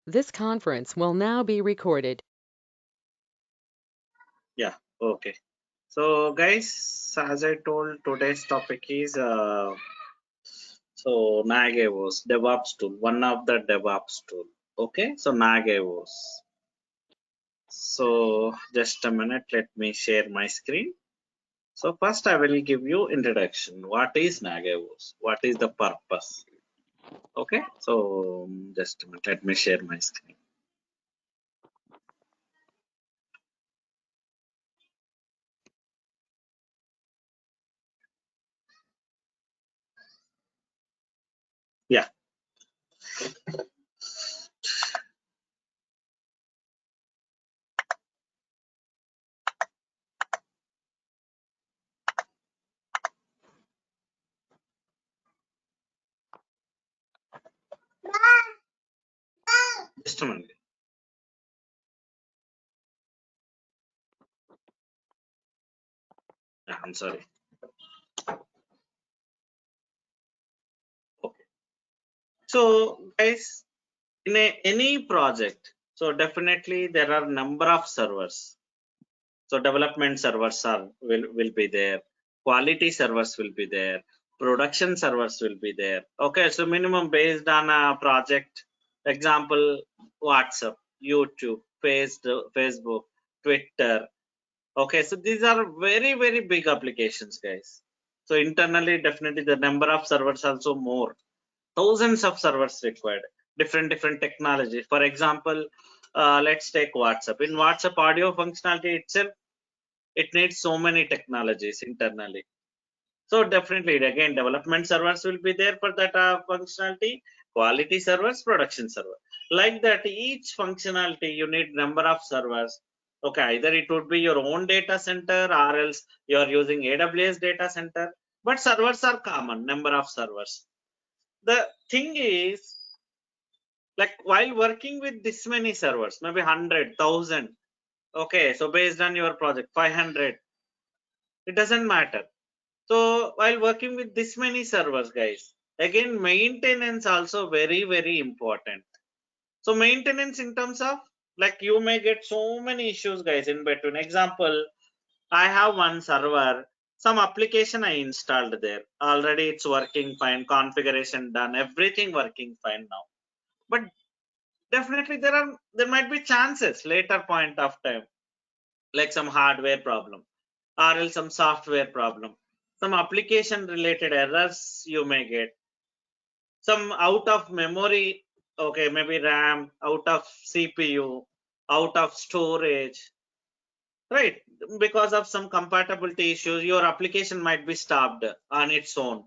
This conference will now be recorded. Yeah, okay. So guys, as I told, today's topic is Nagios DevOps tool, one of the DevOps tool. Okay, so Nagios. So just a minute, let me share my screen. So first I will give you introduction. What is Nagios? What is the purpose? Okay, so just a minute, let me share my screen. Yeah, just a minute. Yeah, I'm sorry. Okay. So guys, in any project, so definitely there are number of servers. So development servers will be there, quality servers will be there, production servers will be there. Okay, so minimum based on a project, example WhatsApp, YouTube, Facebook, Twitter. Okay, so these are very big applications, guys. So internally, definitely the number of servers also more, thousands of servers required, different technology. For example, let's take WhatsApp. In WhatsApp audio functionality itself, it needs so many technologies internally. So definitely, again, development servers will be there for that functionality, quality servers, production server. Like that, each functionality you need number of servers. Okay, either it would be your own data center or else you are using AWS data center, but servers are common, number of servers. The thing is, like while working with this many servers, maybe 100,000, okay, so based on your project 500, it doesn't matter. So while working with this many servers, guys, again maintenance also very important. So maintenance in terms of, like, you may get so many issues, guys, in between. Example, I have one server, some application I installed there, already it's working fine, configuration done, everything working fine now, but definitely there might be chances later point of time, like some hardware problem or else some software problem, some application related errors you may get, some out of memory, okay, maybe RAM, out of CPU, out of storage, right? Because of some compatibility issues, your application might be stopped on its own,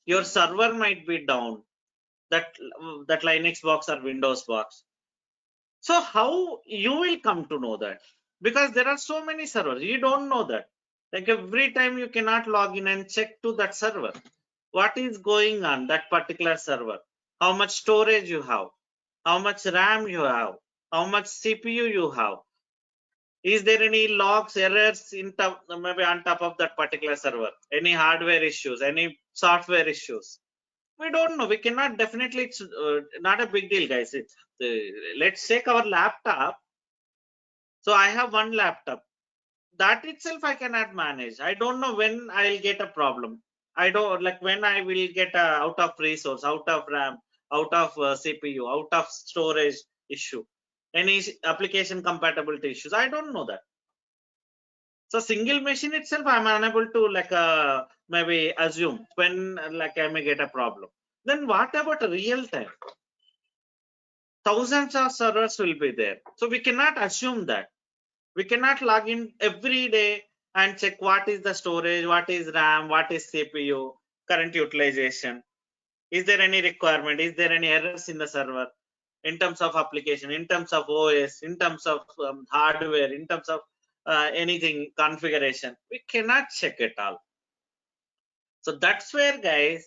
your server might be down, that Linux box or Windows box. So how you will come to know that? Because there are so many servers, you don't know that. Like every time you cannot log in and check to that server. What is going on that particular server? How much storage you have? How much RAM you have? How much CPU you have? Is there any logs, errors in top, maybe on top of that particular server? Any hardware issues? Any software issues? We don't know. We cannot definitely. It's not a big deal, guys. Let's take our laptop. So I have one laptop. That itself I cannot manage. I don't know when I'll get a problem. I don't, like, when I will get a out of resource, out of RAM, out of CPU, out of storage issue, any application compatibility issues. I don't know that. So single machine itself, I'm unable to, like, maybe assume when, like, I may get a problem. Then what about real time? Thousands of servers will be there. So we cannot assume that. We cannot log in every day and check what is the storage, what is RAM, what is CPU, current utilization. Is there any requirement? Is there any errors in the server in terms of application, in terms of OS, in terms of hardware, in terms of anything configuration? We cannot check it all. So that's where, guys,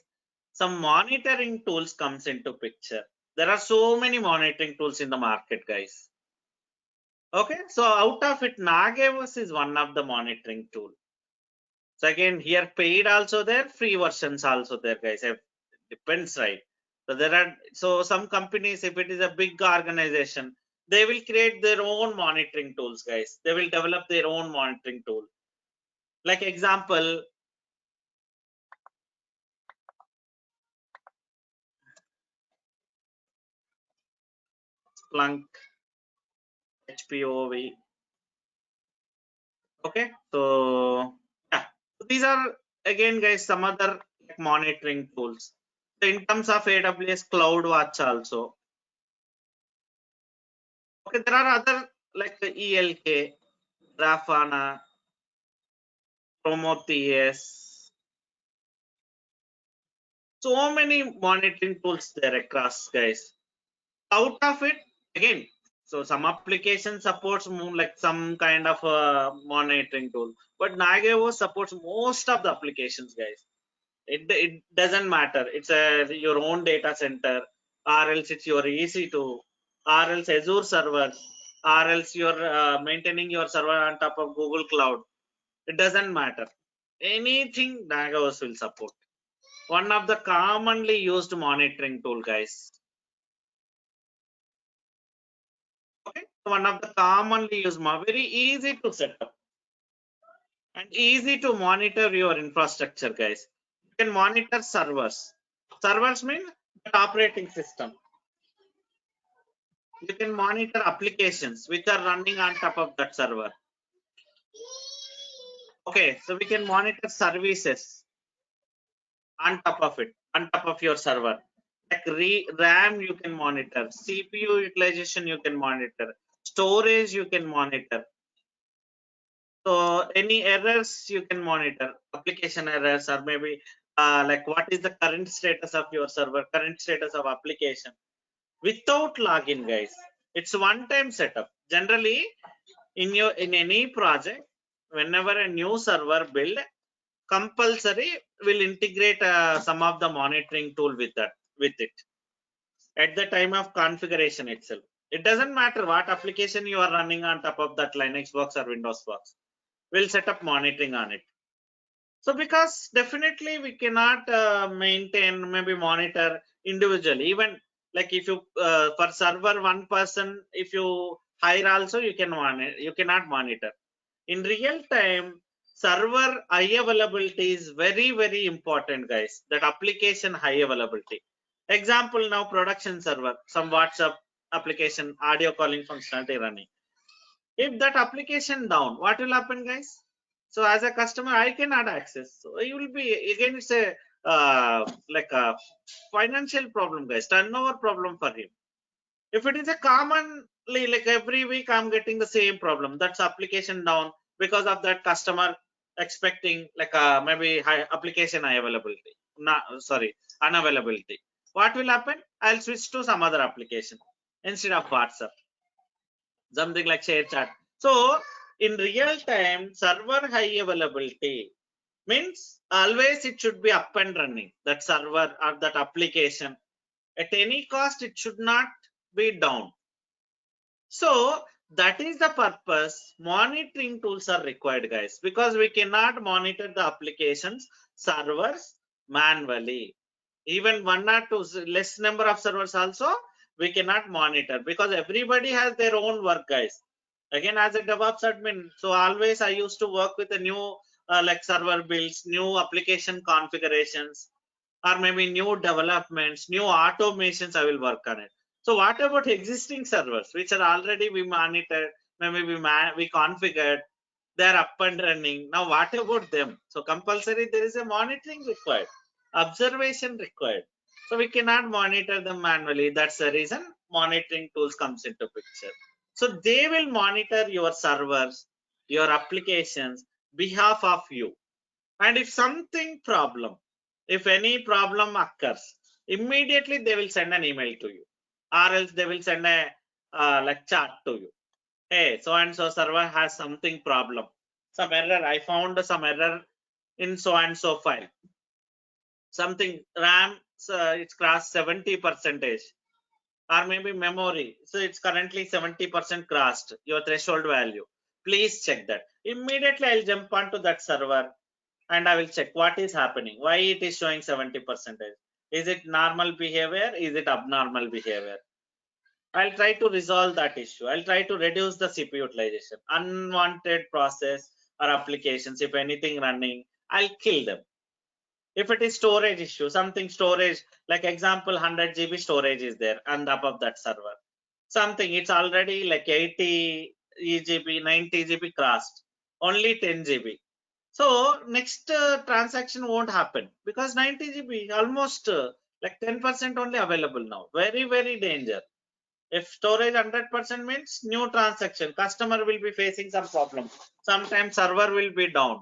some monitoring tools comes into picture. There are so many monitoring tools in the market, guys. Okay, so out of it, Nagios is one of the monitoring tool. So again, here paid also there, free versions also there, guys. It depends, right? So there are, so some companies, if it is a big organization, they will create their own monitoring tools, guys. They will develop their own monitoring tool. Like example, Splunk, HPOV. Okay, so yeah, so these are again, guys, some other monitoring tools. So in terms of AWS CloudWatch also. Okay, there are other like the ELK, Grafana, Prometheus. So many monitoring tools there across, guys. Out of it, again, so some application supports more like some kind of monitoring tool, but Nagios supports most of the applications, guys. It doesn't matter. It's your own data center, or else it's your EC2, or else Azure server, or else you're maintaining your server on top of Google Cloud. It doesn't matter. Anything Nagios will support. One of the commonly used monitoring tool, guys. Okay, one of the commonly used, very easy to set up and easy to monitor your infrastructure, guys. You can monitor servers. Servers mean the operating system. You can monitor applications which are running on top of that server. Okay, so we can monitor services on top of it, on top of your server. Like RAM you can monitor, CPU utilization you can monitor, storage you can monitor. So any errors you can monitor, application errors, or maybe like what is the current status of your server, current status of application without login, guys. It's one-time setup. Generally, in any project, whenever a new server build, compulsory will integrate some of the monitoring tool with it at the time of configuration itself. It doesn't matter what application you are running on top of that Linux box or Windows box. We'll set up monitoring on it. So because definitely we cannot maintain, maybe monitor individually. Even like if you for server one person, if you hire also, you can monitor. You cannot monitor in real time. Server high availability is very important, guys. That application high availability. Example, now production server, some WhatsApp application audio calling functionality running. If that application down, what will happen, guys? So as a customer, I cannot access. So you will be, again, it's a like a financial problem, guys, turnover problem for him. If it is a commonly, like every week I'm getting the same problem, that's application down because of that customer expecting like maybe high application high availability, sorry, unavailability. What will happen? I'll switch to some other application instead of WhatsApp, something like share chat. So in real time, server high availability means always it should be up and running, that server or that application. At any cost, it should not be down. So that is the purpose monitoring tools are required, guys, because we cannot monitor the applications servers manually. Even one or two less number of servers also we cannot monitor, because everybody has their own work, guys. Again, as a DevOps admin, so always I used to work with a new like server builds, new application configurations, or maybe new developments, new automations. I will work on it. So what about existing servers which are already we monitored, maybe we configured, they're up and running. Now what about them? So compulsory there is a monitoring required, observation required. So we cannot monitor them manually. That's the reason monitoring tools comes into picture. So they will monitor your servers, your applications behalf of you. And if something problem, if any problem occurs, immediately they will send an email to you, or else they will send a like chat to you. Hey, so and so server has something problem, some error. I found some error in so and so file. Something RAM, it's crossed 70 percentage, or maybe memory. So it's currently 70% crossed your threshold value. Please check that. Immediately I'll jump onto that server and I will check what is happening, why it is showing 70%. Is it normal behavior? Is it abnormal behavior? I'll try to resolve that issue. I'll try to reduce the CPU utilization. Unwanted process or applications, if anything running, I'll kill them. If it is storage issue, something storage, like example 100 GB storage is there and above that server. Something it's already like 80 GB, 90 GB crossed, only 10 GB. So next transaction won't happen because 90 GB almost like 10% only available now. Very danger. If storage 100% means new transaction, customer will be facing some problem. Sometimes server will be down.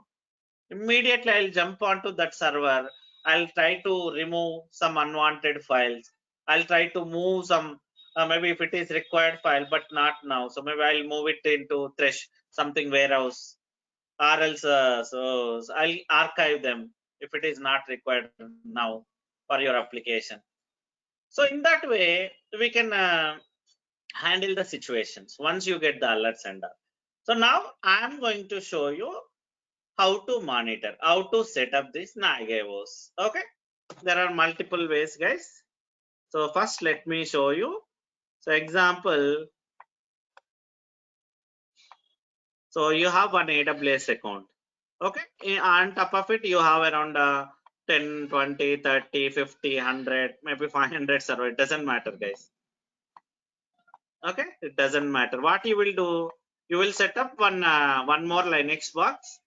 Immediately I'll jump onto that server. I'll try to remove some unwanted files. I'll try to move some, maybe if it is required file, but not now. So maybe I'll move it into Thresh, something warehouse, or else so I'll archive them if it is not required now for your application. So in that way, we can handle the situations once you get the alerts and all. So now I'm going to show you how to monitor, how to set up this Nagios. Okay, there are multiple ways, guys. So first, let me show you. So example, so you have an AWS account. Okay, on top of it, you have around 10, 20, 30, 50, 100, maybe 500 server. It doesn't matter, guys. Okay, it doesn't matter. What you will do, you will set up one more Linux box.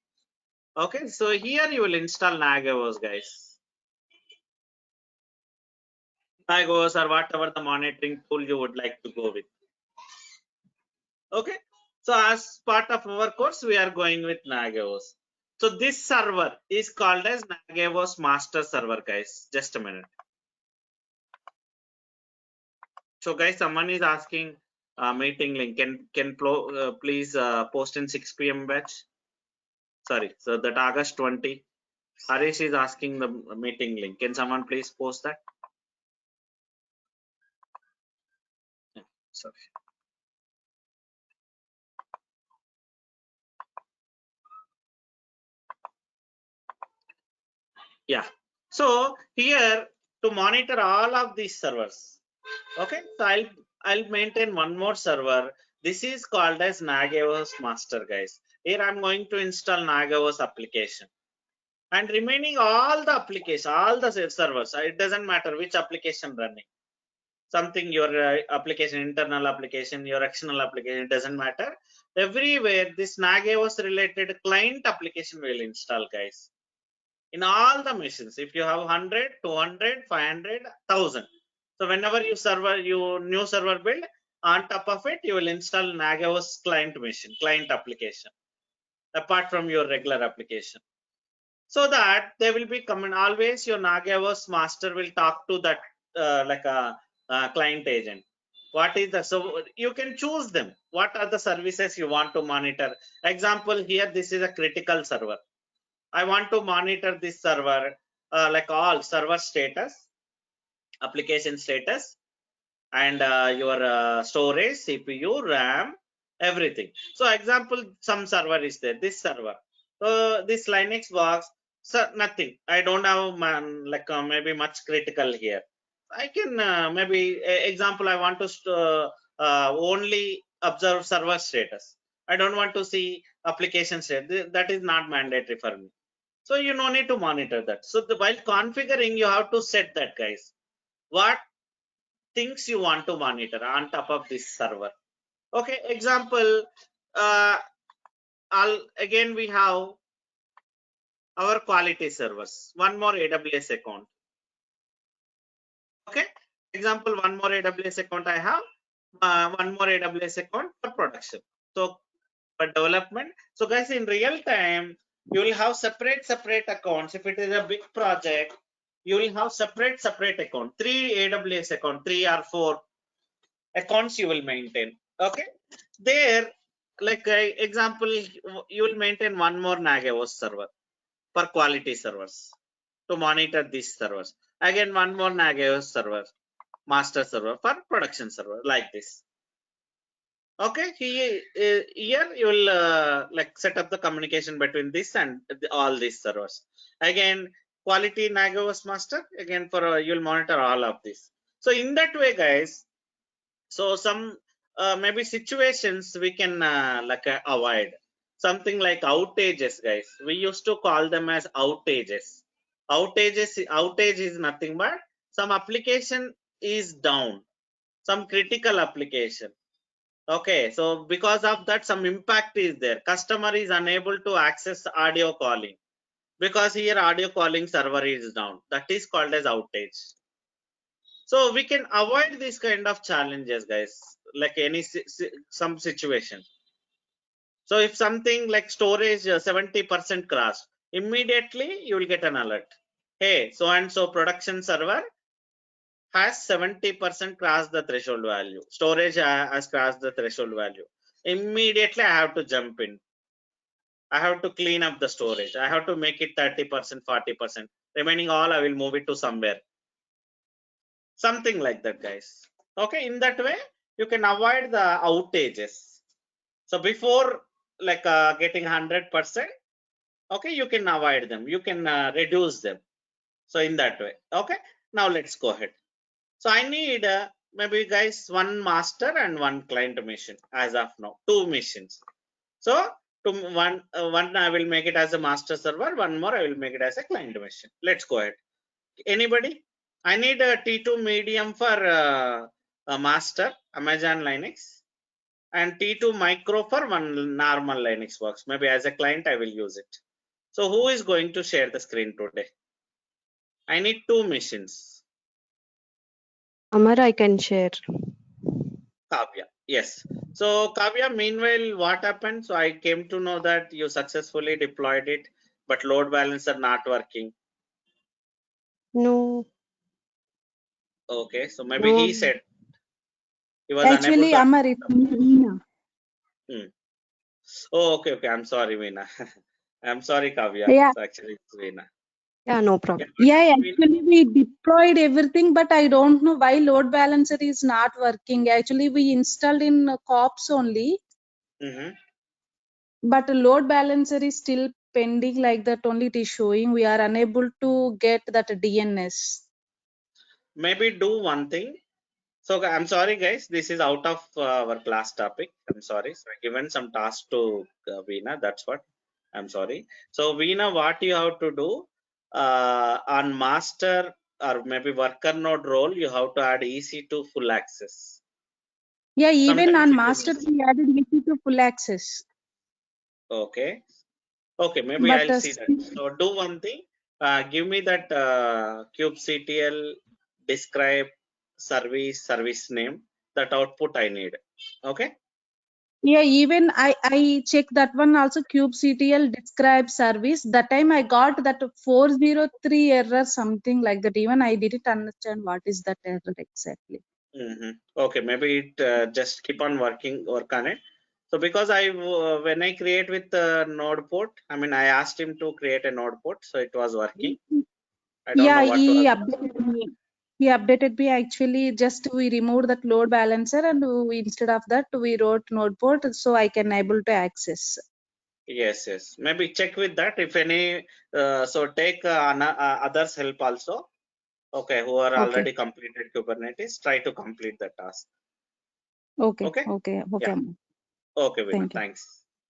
Okay, so here you will install Nagios, guys. Nagios or whatever the monitoring tool you would like to go with. Okay, so as part of our course, we are going with Nagios. So this server is called as Nagios master server, guys. Just a minute. So guys, someone is asking meeting link. Can please post in 6 p.m. batch? Sorry, so that August 20. Harish is asking the meeting link. Can someone please post that? Yeah, sorry. Yeah. So here to monitor all of these servers. Okay, so I'll maintain one more server. This is called as Nagios master, guys. Here I'm going to install Nagios application. And remaining all the applications, all the servers, it doesn't matter which application running. Something your application, internal application, your external application, it doesn't matter. Everywhere this Nagios related client application will install, guys. In all the machines, if you have 100, 200, 500, 1000. So whenever you new server build, on top of it, you will install Nagios client machine, client application, apart from your regular application. So that they will be coming always. Your Nagios master will talk to that like a client agent. What is the, so you can choose them. What are the services you want to monitor? Example here, this is a critical server. I want to monitor this server, like all server status, application status, and your storage, CPU, RAM, everything. So example, some server is there, this server. So this Linux box, so nothing. I don't have like maybe much critical here. I can maybe example, I want to only observe server status. I don't want to see application status. That is not mandatory for me. So you no need to monitor that. So while configuring, you have to set that, guys. What things you want to monitor on top of this server. Okay, example, again we have our quality servers. One more AWS account. Okay, example, one more AWS account I have. One more AWS account for production. So for development. So guys, in real time, you will have separate accounts. If it is a big project, you will have separate account, 3 AWS account, 3 or 4 accounts you will maintain. Okay, there, like example, you will maintain one more Nagios server for quality servers to monitor these servers. Again, one more Nagios server, master server for production server, like this. Okay, here you will like set up the communication between this and all these servers. Again, quality Nagios master. Again, for you'll monitor all of this. So in that way, guys, so some maybe situations we can avoid. Something like outages, guys. We used to call them as outages. Outage is nothing but some application is down, some critical application. Okay, so because of that, some impact is there. Customer is unable to access audio calling because here audio calling server is down. That is called as outage. So we can avoid this kind of challenges, guys, like any some situation. So if something like storage 70% crashed, immediately you will get an alert. Hey, so and so production server has 70% crossed the threshold value. Storage has crossed the threshold value. Immediately I have to jump in. I have to clean up the storage. I have to make it 30%, 40%. Remaining all I will move it to somewhere. Something like that, guys. Okay, in that way, you can avoid the outages. So before like getting 100%, okay, you can avoid them. You can reduce them. So in that way, okay. Now let's go ahead. So I need maybe guys one master and one client machine as of now, 2 machines. So to one I will make it as a master server, one more I will make it as a client machine. Let's go ahead. Anybody? I need a T2 medium for a master Amazon Linux and T2 micro for one normal Linux works. Maybe as a client I will use it. So who is going to share the screen today? I need 2 machines. Amar, I can share. Kavya, yes. So Kavya, meanwhile, what happened? So I came to know that you successfully deployed it, but load balancer not working. No. Okay, so maybe No. he said he was Actually, unable to. Amar, it's Veena. Oh, okay. I'm sorry, Veena. I'm sorry, Kavya. Yeah, So actually, it's Veena. Yeah, no problem. yeah. Veena. Actually, we deployed everything, but I don't know why load balancer is not working. Actually, we installed in COPS only, but load balancer is still pending like that. Only it is showing. We are unable to get that DNS. Maybe do one thing. So I'm sorry, guys. This is out of our class topic. I'm sorry. So I given some task to Veena. That's what. I'm sorry. So Veena, what you have to do on master or maybe worker node role, you have to add EC2 full access. Yeah, even Sometimes on it master, is. we added EC to full access. Okay. Okay, maybe But I'll see that. So do one thing. Give me that kubectl describe service name. That output I need. Okay. yeah, even I checked that one also kubectl describe service. That time I got that 403 error, something like that. Even I didn't understand what is that error exactly. Okay, maybe it just keep on work on it. So because when I create with node port, I mean I asked him to create a node port, so it was working. I don't Yeah, know what he was. updated me. He updated me actually. Just we removed that load balancer and instead of that we wrote node port so I can able to access. Yes. Maybe check with that if any. So take others help also. Okay, who are already completed Kubernetes, try to complete the task. Okay. Okay. Yeah. Okay, Veena.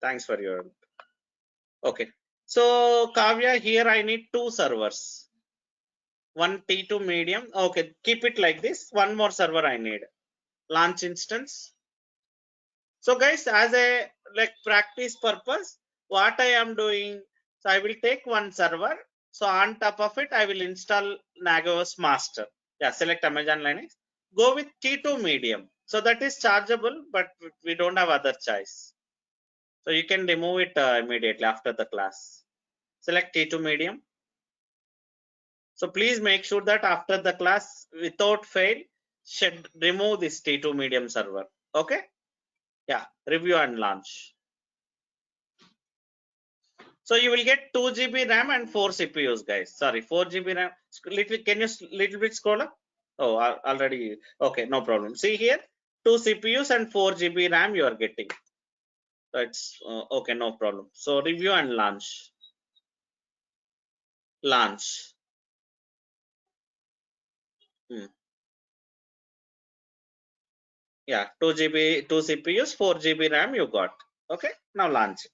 Thanks for your. Okay. So Kavya, here I need 2 servers. One T2 medium. Okay, keep it like this. One more server I need. Launch instance. So guys, as a like practice purpose, what I am doing, so I will take one server. So on top of it, I will install Nagios master. Yeah, select Amazon Linux. Go with T2 medium. So that is chargeable, but we don't have other choice. So you can remove it immediately after the class. Select T2 medium. So please make sure that after the class, without fail, should remove this T2 medium server. Okay. Yeah, review and launch. So you will get 2 GB RAM and 4 CPUs, guys. Sorry, 4 GB RAM. Can you little bit scroll up? Oh, already. Okay, no problem. See here, 2 CPUs and 4 GB RAM you are getting. So it's okay, no problem. So review and launch. Launch. Yeah, 2 GB, 2 CPUs, 4 GB RAM you got. Okay, now launch it.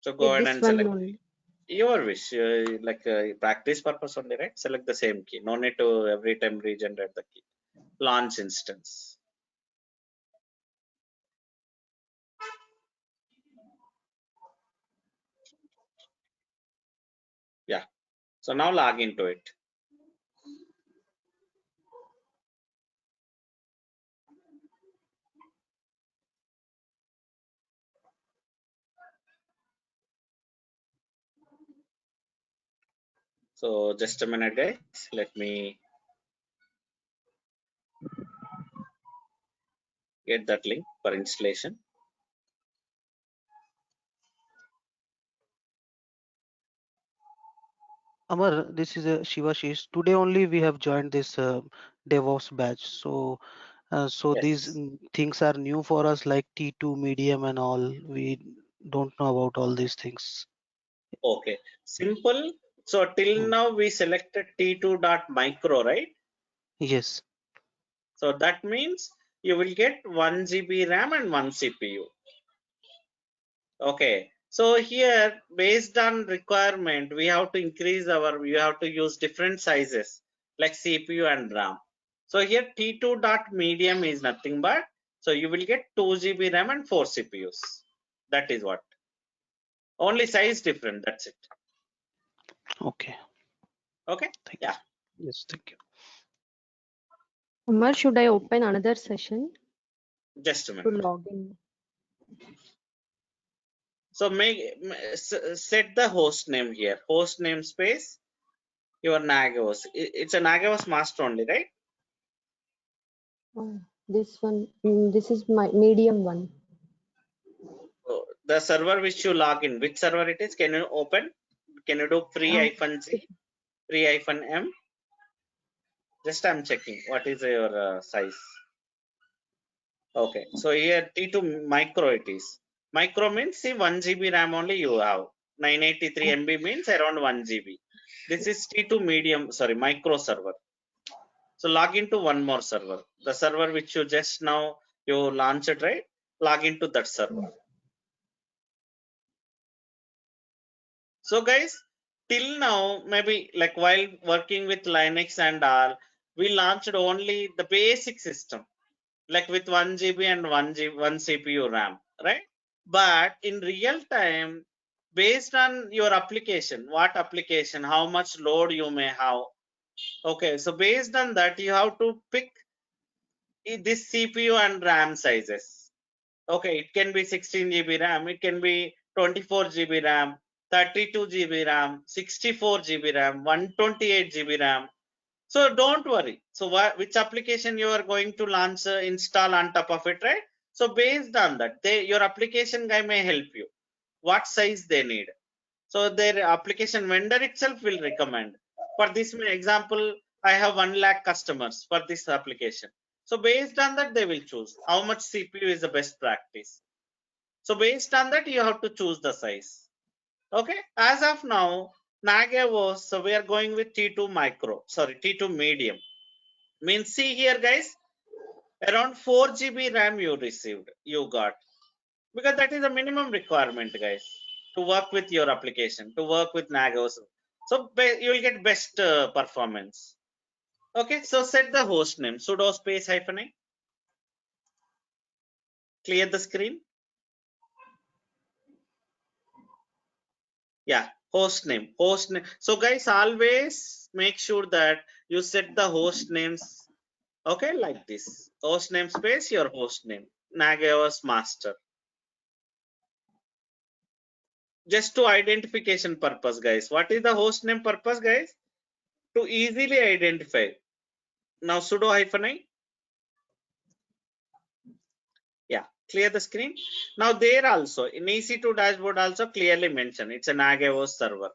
So go With ahead this and one select only. your wish, like practice purpose only, right? Select the same key. No need to every time regenerate the key. Launch instance. Yeah. So now log into it. So just a minute, guys. Let me get that link for installation. Amar, this is Shivashish. Today only we have joined this DevOps batch. So these Yes. things are new for us, like T2 medium and all. We don't know about all these things. Okay. Simple. So till Hmm. now we selected T2.micro, right? Yes. So that means you will get 1 GB RAM and 1 CPU. Okay. So here, based on requirement, we have to increase we have to use different sizes like CPU and RAM. So here T2 dot medium is nothing but, so you will get 2 GB RAM and 4 CPUs. That is what. Only size different. That's it. Okay. Okay. Thank Yeah. you. Yes. Thank you. Amar, should I open another session Just a to minute. log in? So set the host name here. Host namespace, your Nagios. It's a Nagios master only, right? Oh, this one. This is my medium one. So the server which you log in, which server it is? Can you open? Can you do free-g, free-m? Just I'm checking. What is your size? Okay. So here T2 micro it is. Micro means see 1 GB RAM only you have. 983 MB means around 1 GB. This is T2 medium, sorry, micro server. So log into one more server. The server which you just now you launched, right? Log into that server. So guys, till now, maybe like while working with Linux and all, we launched only the basic system, like with 1 GB and 1 CPU RAM, right? But in real time, based on your application, what application, how much load you may have. Okay, so based on that, you have to pick this CPU and RAM sizes. Okay, it can be 16 GB RAM, it can be 24 GB RAM, 32 GB RAM, 64 GB RAM, 128 GB RAM. So don't worry. So which application you are going to launch, install on top of it, right? So based on that, your application guy may help you. What size they need. So their application vendor itself will recommend. For this example, I have 1 lakh customers for this application. So based on that, they will choose how much CPU is the best practice. So based on that, you have to choose the size. Okay. As of now, Nagios, so we are going with T2 micro, sorry, T2 medium. Means see here, guys, around 4 GB RAM you received, you got. Because that is the minimum requirement, guys, to work with your application, to work with Nagios. So you will get best performance. Okay. So set the host name, sudo space -a. Clear the screen. Yeah, host name. So guys, always make sure that you set the host names, okay, like this. Host name space your host name, Nagios master. Just to identification purpose, guys. What is the host name purpose, guys? To easily identify. Now sudo -i. Yeah, clear the screen. Now there also in EC2 dashboard also clearly mentioned it's a Nagios server.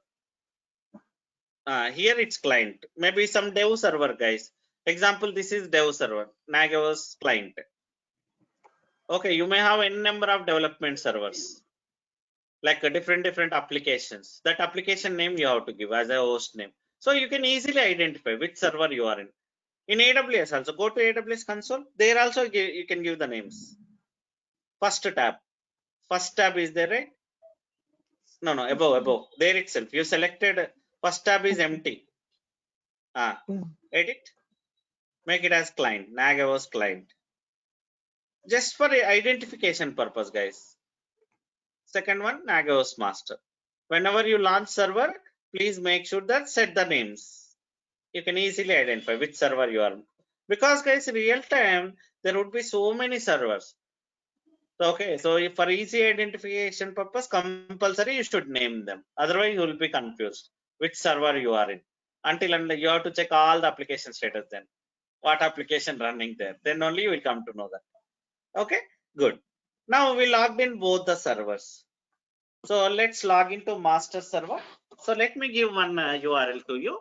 Here it's client, maybe some dev server, guys. Example, this is dev server, Nagios client. Okay, you may have n number of development servers. like a different applications. That application name you have to give as a host name. So you can easily identify which server you are in. In AWS also, go to AWS console. There also you can give the names. First tab is there, right? No, above. There itself. You selected first tab is empty. Edit. Make it as client, Nagios client. Just for identification purpose, guys. Second one, Nagios master. Whenever you launch server, please make sure that set the names. You can easily identify which server you are. Because guys, real time, there would be so many servers. Okay, so if for easy identification purpose, compulsory you should name them. Otherwise, you will be confused which server you are in. Until you have to check all the application status then. What application running there. Then only you will come to know that. Okay, good. Now we logged in both the servers. So let's log into master server. So let me give one URL to you.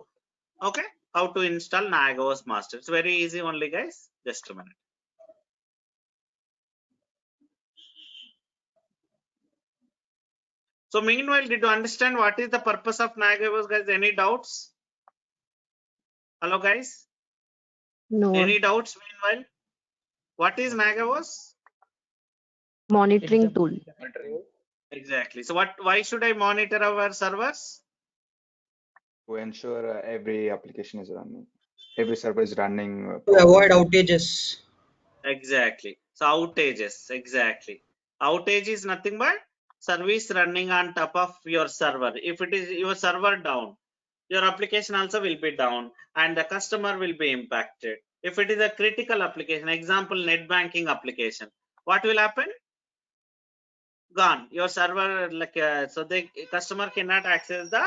Okay, how to install Nagios master. It's very easy only, guys. Just a minute. So meanwhile, did you understand what is the purpose of Nagios, guys? Any doubts? Hello, guys. No. Any doubts meanwhile? What is Nagios? Monitoring tool. Exactly. So why should I monitor our servers? To ensure every application is running, every server is running. To avoid outages. Exactly. So outages, exactly. Outage is nothing but service running on top of your server. If it is your server down, your application also will be down and the customer will be impacted. If it is a critical application, example, net banking application, what will happen? Gone. Your server, like, so the customer cannot access the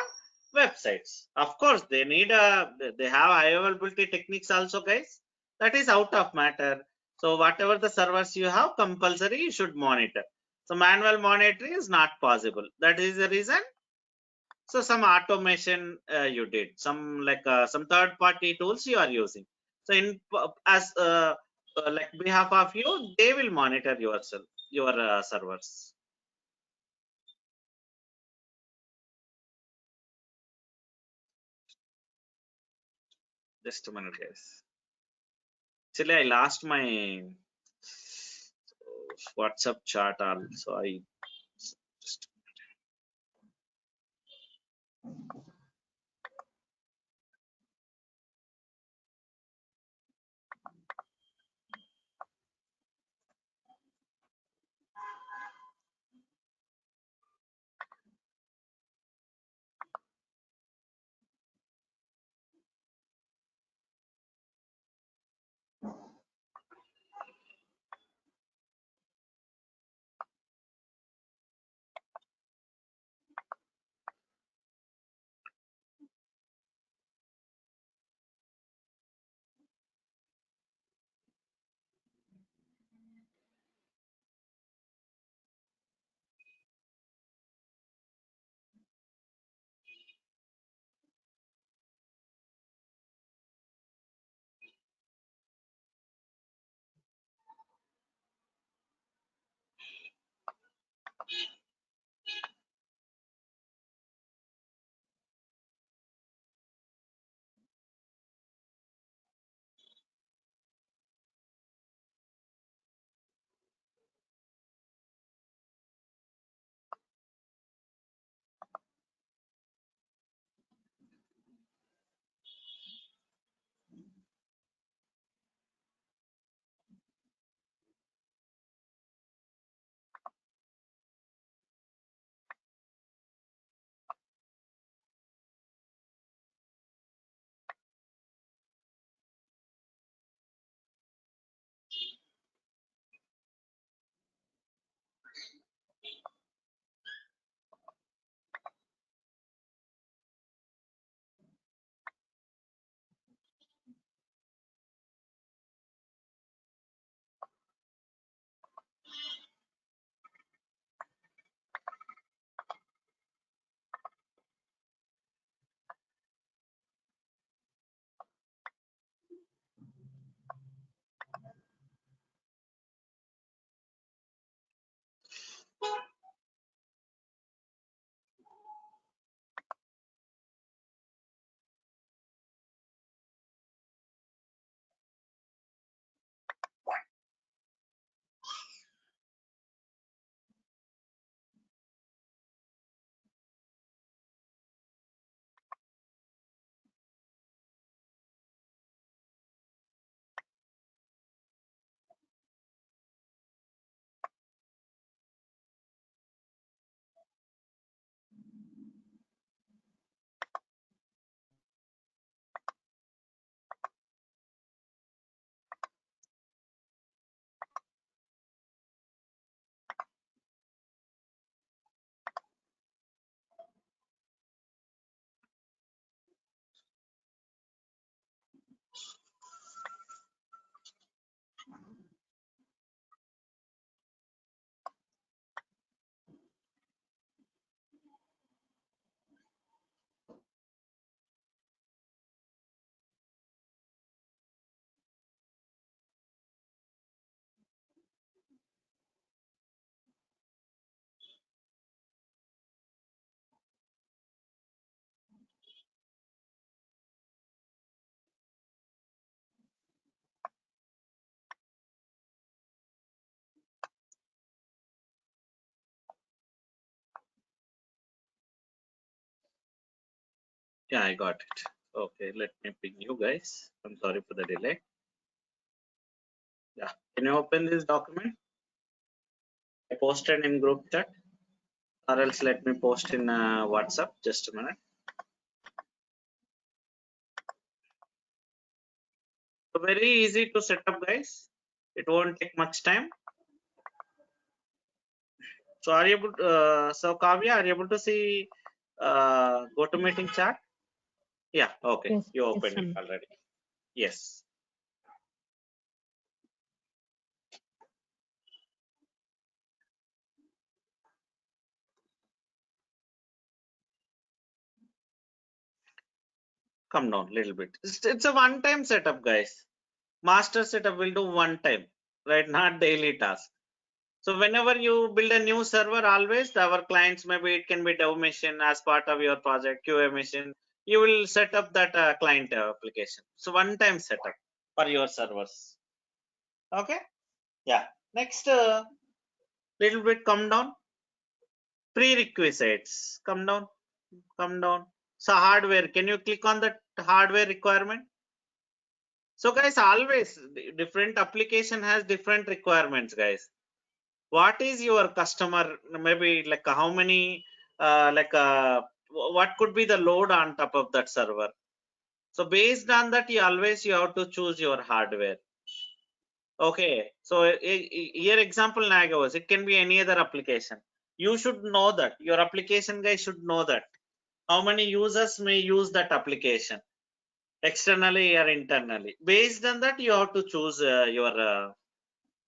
websites. Of course, they need they have high availability techniques also, guys. That is out of matter. So whatever the servers you have, compulsory you should monitor. So manual monitoring is not possible. That is the reason. So some automation you did, some like some third-party tools you are using. So in as like behalf of you, they will monitor yourself, your servers. Just a minute, guys. Actually, I lost my WhatsApp chat also. I just Yeah, I got it. Okay, let me ping you guys. I'm sorry for the delay. Yeah, can you open this document? I posted in group chat, or else let me post in WhatsApp. Just a minute. So very easy to set up, guys. It won't take much time. So are you able? So Kavya, are you able to see GoToMeeting chat? Yeah. Okay. Yes, You yes, opened it Swami. already. Yes. Come down a little bit. It's a one-time setup, guys. Master setup will do one time, right? Not daily task. So whenever you build a new server, always our clients, maybe it can be dev machine as part of your project, QA machine. You will set up that client application. So one-time setup for your servers. Okay. Yeah. Next, little bit come down. Prerequisites. Come down. Come down. So hardware. Can you click on the hardware requirement? So guys, always different application has different requirements, guys. What is your customer? Maybe like how many, what could be the load on top of that server? So based on that, you have to choose your hardware. Okay. So here example Nagios, it can be any other application. You should know that your application guys should know that how many users may use that application externally or internally. Based on that, you have to choose your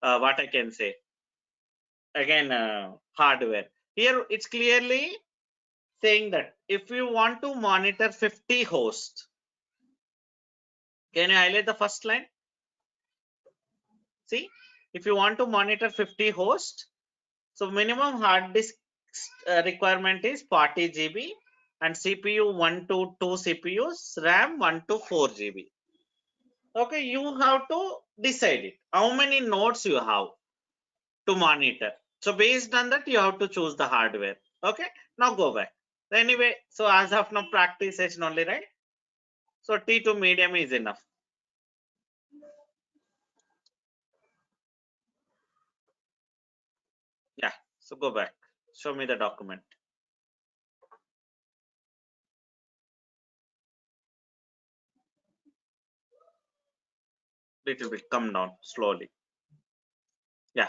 what I can say again hardware. Here it's clearly saying that if you want to monitor 50 hosts, can you highlight the first line? See, if you want to monitor 50 hosts, so minimum hard disk requirement is 40 GB and CPU 1 to 2 CPUs, RAM 1 to 4 GB. Okay, you have to decide it. How many nodes you have to monitor. So based on that, you have to choose the hardware. Okay, now go back. Anyway, so as of now, practice session only, right? So T2 medium is enough. Yeah, so go back. Show me the document. Little bit, come down slowly. Yeah,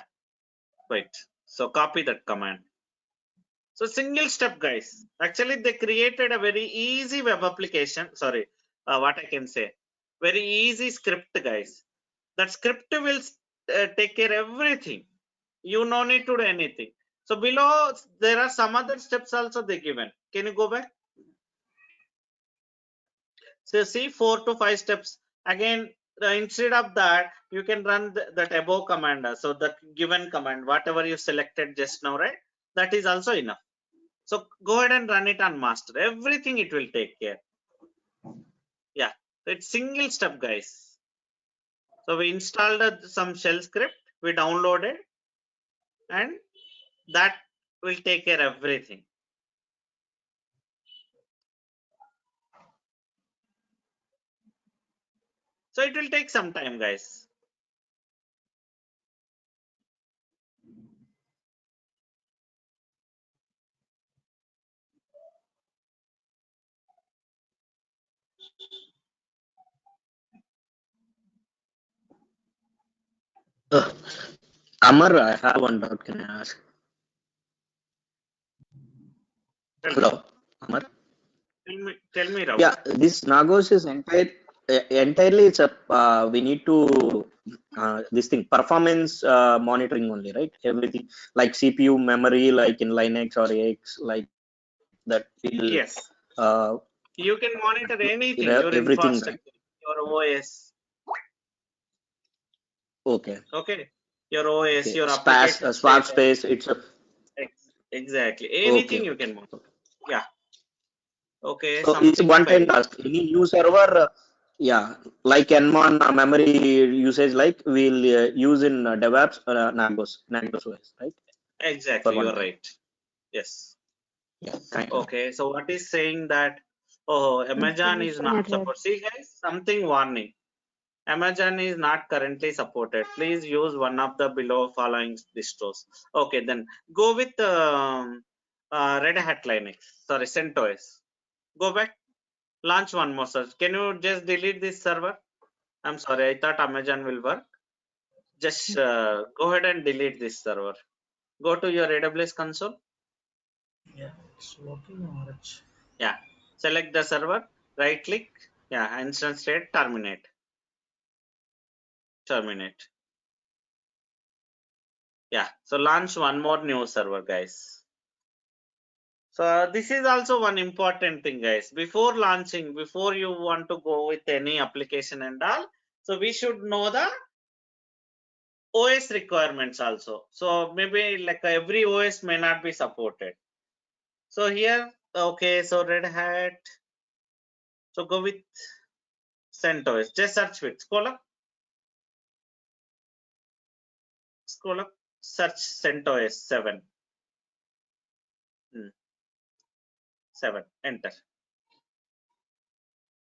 wait. So copy that command. So single step, guys. Actually, they created a very easy web application. Sorry, what I can say. Very easy script, guys. That script will take care everything. You no need to do anything. So below there are some other steps also they given. Can you go back? So see 4 to 5 steps. Again, instead of that, you can run that above command. So the given command, whatever you selected just now, right? That is also enough. So go ahead and run it on master. Everything it will take care. Yeah, it's single step, guys. So we installed some shell script, we downloaded, and that will take care of everything. So it will take some time, guys. Amar, I have one doubt. Can I ask? Hello, Amar. Tell me, Rahul. Yeah, this Nagios is entirely it's a we need to this thing performance monitoring only, right? Everything like CPU, memory, like in Linux or AX, like that. Yes. Uh, You can monitor anything, your everything, right? infrastructure, your OS. Okay. Okay. Your OS, Okay. your application Swap status. space. It's a Exactly. okay. Anything you can monitor. Yeah. Okay. So it's Something one-time failed. task. Any new server, yeah, like N1 memory usage, like we'll use in DevOps Nagios OS, right? For Exactly. one You're time. right. Yes. Yeah, thank you. Okay. So what is saying that Oh, Amazon is Installation not error. supported. See guys, something warning. Amazon is not currently supported. Please use one of the below following distros. Okay, then go with Red Hat Linux. Sorry, CentOS. Go back. Launch one more search. Can you just delete this server? I'm sorry, I thought Amazon will work. Just go ahead and delete this server. Go to your AWS console. Yeah, it's working on it. Yeah, select the server, right click. Yeah, instance state, terminate. Terminate. Yeah, so launch one more new server, guys. So this is also one important thing, guys. Before launching, before you want to go with any application and all, so we should know the OS requirements also. So maybe like every OS may not be supported. So here, okay, so Red Hat. So go with CentOS. Just search with scroll up, search CentOS 7. 7. Enter.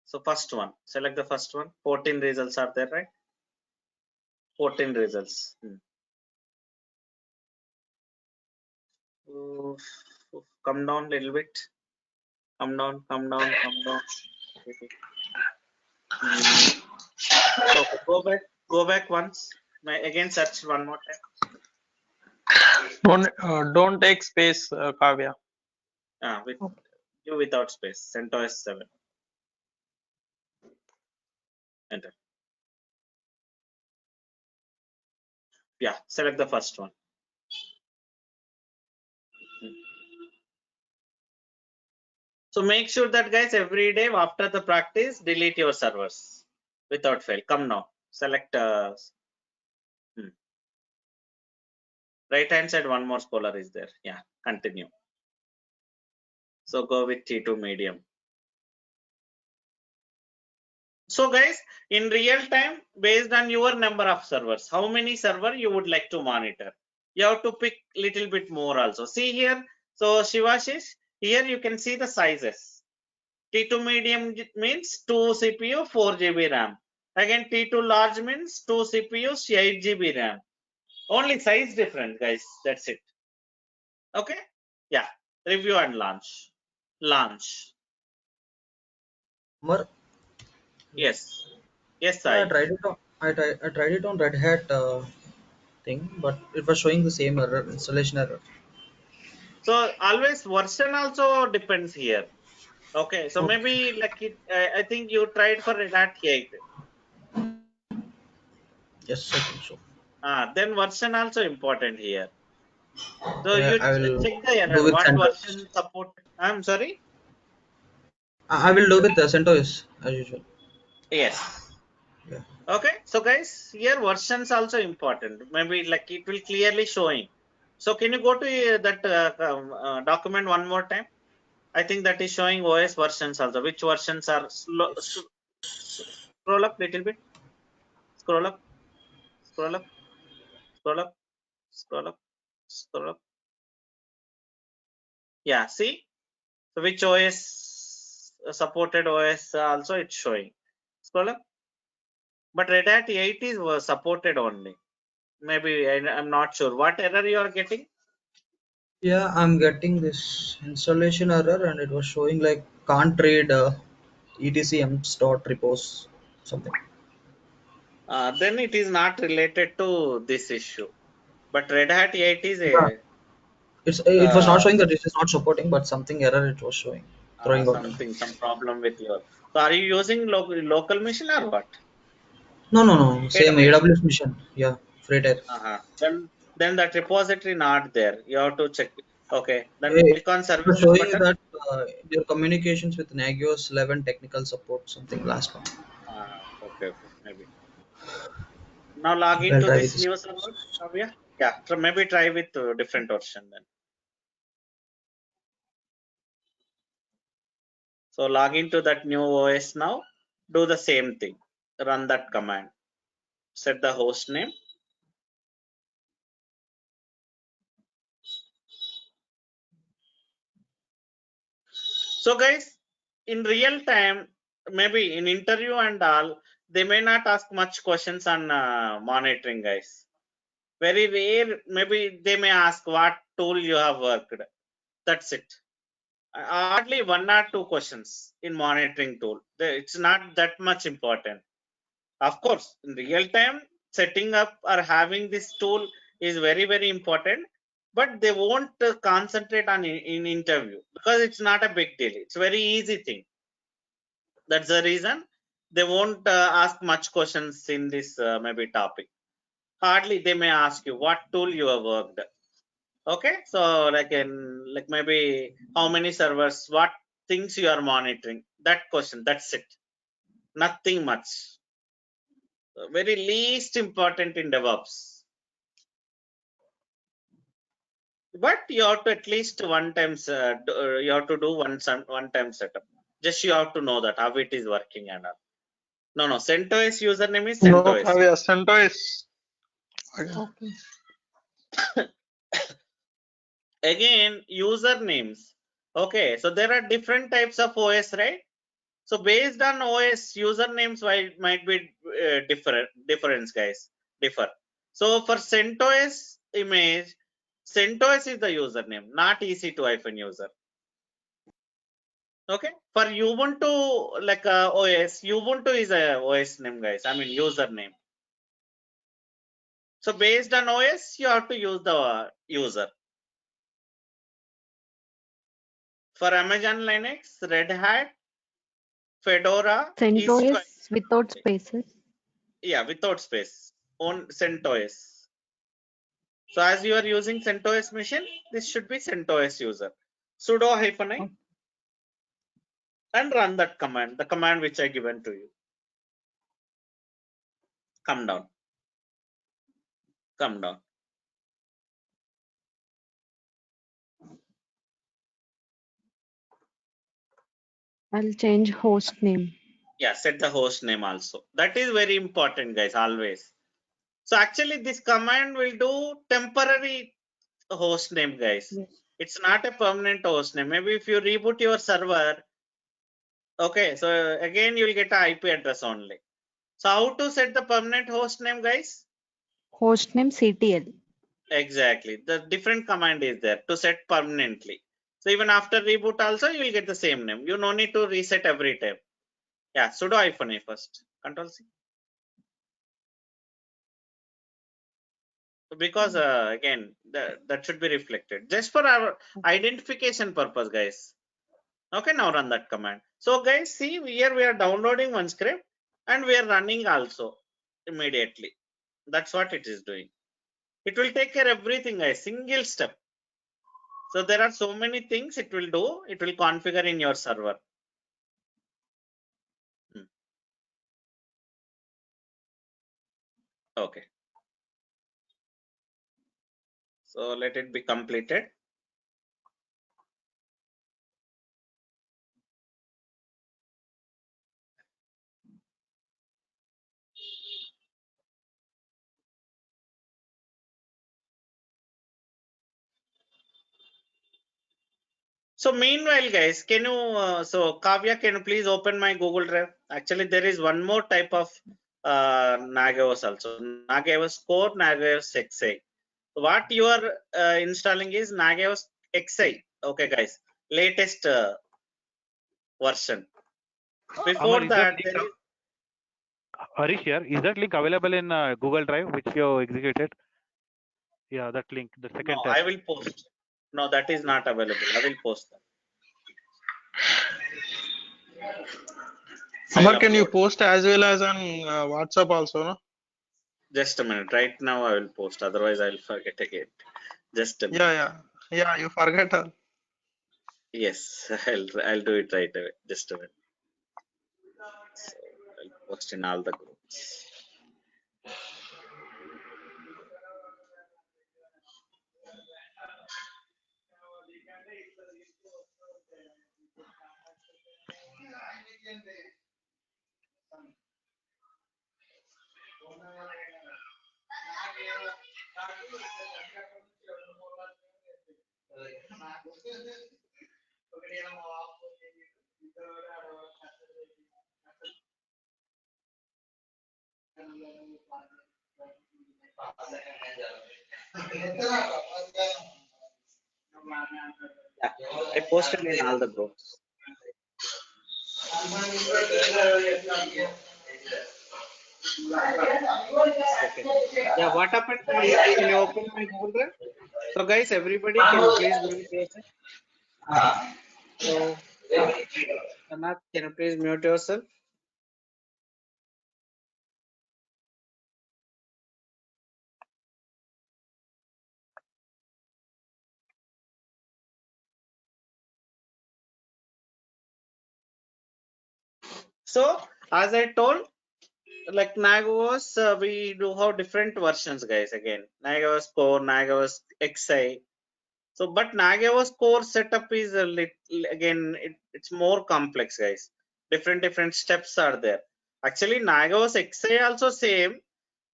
So first one, select the first one. 14 results are there, right? 14 results. Come down a little bit. Come down. Okay, go back once. Again search one more time. Don't take space, Kavya. With you without space. CentOS 7. Enter. Yeah, select the first one. So make sure that guys every day after the practice delete your servers without fail. Come now. Select right hand side one more scholar is there. Yeah, continue. So go with T2 medium. So guys, in real time, based on your number of servers, how many server you would like to monitor? You have to pick little bit more also. See here, so Shivashish, here you can see the sizes. T2 medium means 2 CPU, 4 GB RAM. Again, T2 large means 2 CPUs, 8 GB RAM. Only size different, guys. That's it. Okay. Yeah. Review and launch. Launch. Mar, Yes. Yes, yeah, I I. tried it on. I tried it on Red Hat thing, but it was showing the same error, installation error. So always version also depends here. Okay. So Okay. maybe like it, I think you tried for Red Hat 8. Yes, I think so. Then version also important here. So Okay, you I will check the do error. with What CentOS. version support? I'm sorry. I will do with the CentOS as usual. Yes. Yeah. Okay. So guys, here versions also important. Maybe like it will clearly showing. So can you go to that document one more time? I think that is showing OS versions also. Which versions are slow? Yes. Scroll up little bit. Scroll up. Scroll up. Scroll up. Scroll up. Scroll up. Yeah. See. So which OS supported OS also it's showing. Scroll up. But Red Hat 8 is was supported only. Maybe I'm not sure. What error you are getting? Yeah, I'm getting this installation error, and it was showing like can't read etcms dot repos something. Then it is not related to this issue. But Red Hat 8 is Yeah, a it was not uh, showing that it is not supporting, but something error it was showing, throwing out. some problem with your. So are you using local machine or what? No, same AWS. AWS mission. Yeah, Freighter. Then that repository not there. You have to check. Okay. Then It click on was services showing button. that your communications with Nagios 11 technical support something last one. Okay. Maybe. Now log I'll into try with this this. new server. Kavya? Yeah. So maybe try with different version then. So log into that new OS now. Do the same thing. Run that command. Set the host name. So guys, in real time, maybe in interview and all, they may not ask much questions on monitoring, guys. Very rare, maybe they may ask what tool you have worked. That's it. Hardly 1 or 2 questions in monitoring tool. It's not that much important. Of course, in real time, setting up or having this tool is very, very important, but they won't concentrate on in interview because it's not a big deal. It's very easy thing. That's the reason they won't ask much questions in this maybe topic. Hardly they may ask you what tool you have worked. Okay, so like maybe how many servers, what things you are monitoring. That question, that's it. Nothing much. Very least important in DevOps. But you have to at least one time you have to do one time setup. Just you have to know that how it is working and all. No, CentOS username is No, CentOS. Kavya, CentOS. Okay. Again, usernames. Okay, so there are different types of OS, right? So based on OS, usernames might be difference, guys. Differ. So for CentOS image, CentOS is the username, not EC2-user. Okay. For Ubuntu, like OS, Ubuntu is a OS name, guys. I mean username. So based on OS, you have to use the user. For Amazon Linux, Red Hat, Fedora, CentOS without spaces. Yeah, without space. On CentOS. So as you are using CentOS machine, this should be CentOS user. Sudo -i and run that command, the command which I given to you. Come down. Come down. I'll change host name. Yeah, set the host name also. That is very important, guys, always. So actually this command will do temporary host name, guys. Yes. It's not a permanent host name. Maybe if you reboot your server, okay, so again you will get an IP address only. So how to set the permanent host name, guys? Host name CTL. Exactly. The different command is there to set permanently. So even after reboot also you will get the same name. You no need to reset every time. Yeah, sudo -a first. Control C. Because again, that should be reflected just for our identification purpose, guys. Okay, now run that command. So guys, see here we are downloading one script and we are running also immediately. That's what it is doing. It will take care of everything, guys, single step. So there are so many things it will do. It will configure in your server. Okay. So let it be completed. So meanwhile, guys, can you, so Kavya, can you please open my Google Drive? Actually, there is one more type of Nagios also. Nagios Core, Nagios XI. What you are installing is Nagios XI. Okay, guys, latest version. Before Amar, that, there is Harish here. Is that link available in Google Drive, which you executed? Yeah, that link, the second no. tab. I will post. No, that is not available. I will post that. Amar, can you post as well as on WhatsApp also, no? Just a minute. Right now, I will post. Otherwise, I will forget again. Just a minute. Yeah. You forget. Yes, I'll do it right away. Just a minute. So I'll post in all the groups. Yeah, I posted in all the groups. Okay. Yeah, what happened? Can you open my Google Drive? So guys, everybody can please mute yourself. So Anat, can you please mute yourself? So as I told, like Nagios, we do have different versions, guys. Again, Nagios Core, Nagios XI. So, but Nagios Core setup is a little, again, it's more complex, guys. Different steps are there. Actually, Nagios XI also same,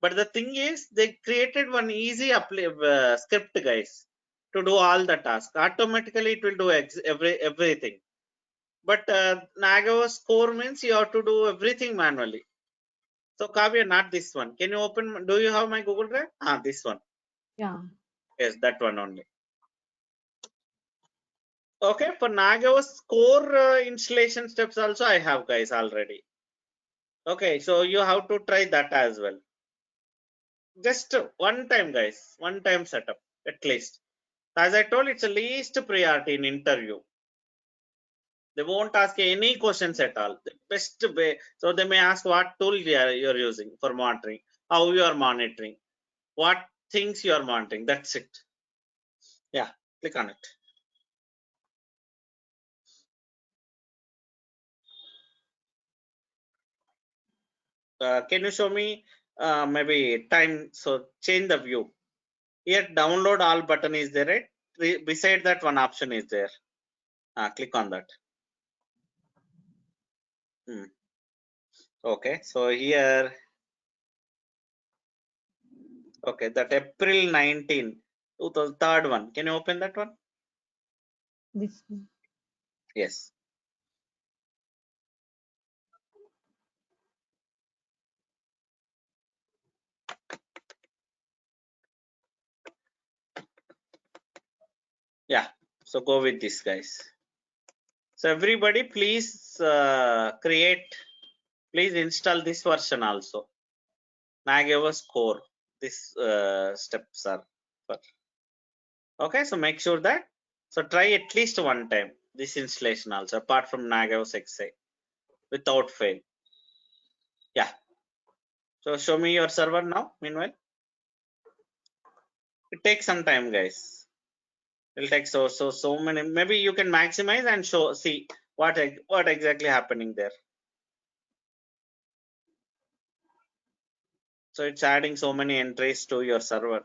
but the thing is, they created one easy script, guys, to do all the tasks. Automatically, it will do everything. But Nagios Core means you have to do everything manually. So Kavya, not this one. Can you open? Do you have my Google Drive? This one. Yeah. Yes, that one only. Okay, for Nagios core installation steps also I have, guys, already. Okay, so you have to try that as well. Just one time, guys, one time setup at least. As I told, it's the least priority in interview. They won't ask any questions at all. The best way. So they may ask what tool you're using for monitoring, how you are monitoring, what things you are monitoring. That's it. Yeah, click on it. Can you show me maybe time? So change the view. Here download all button is there, right? Beside that one option is there. Click on that. Okay, so here, okay, that April 19, 2003 one. Can you open that one? This one. Yes. Yeah, so go with this, guys. So everybody please please install this version also. Nagios core. This steps are for. Okay, so make sure that. So try at least one time this installation also, apart from Nagios XI, without fail. Yeah. So show me your server now. Meanwhile, it takes some time, guys. It'll take so many. Maybe you can maximize and see what exactly happening there. So it's adding so many entries to your server.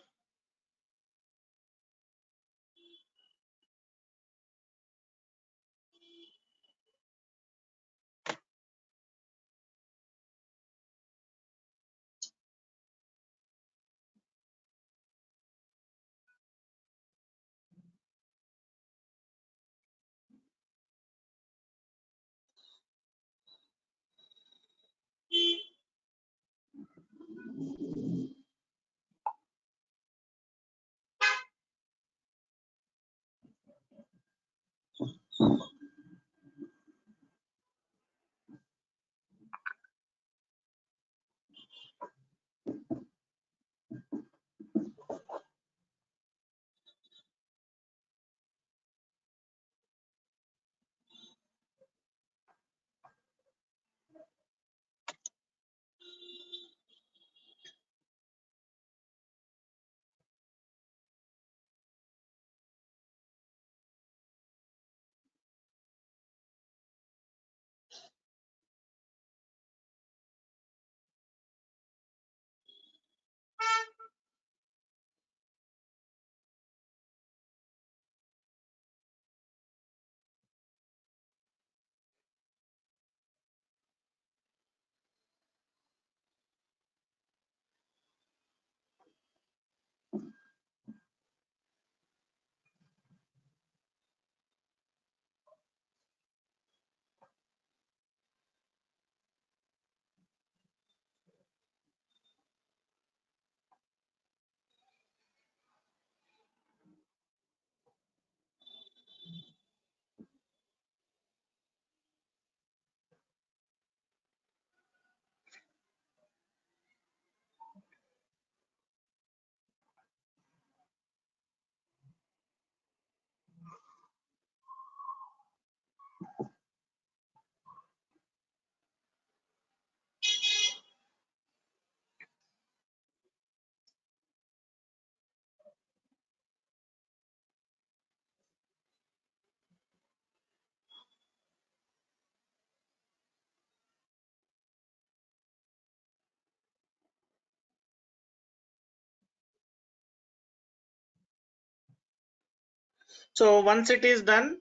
So once it is done,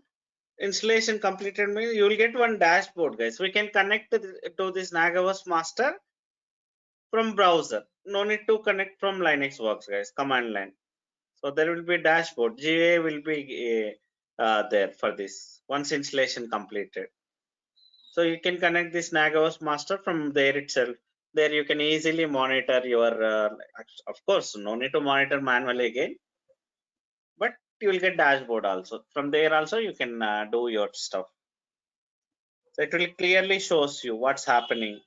installation completed means you will get one dashboard, guys. We can connect to this Nagios master from browser. No need to connect from Linux Works, guys. Command line. So there will be dashboard. GA will be there for this once installation completed. So you can connect this Nagios master from there itself. There you can easily monitor your. Of course, no need to monitor manually again, but you will get dashboard also. From there also you can do your stuff. So it will clearly shows you what's happening.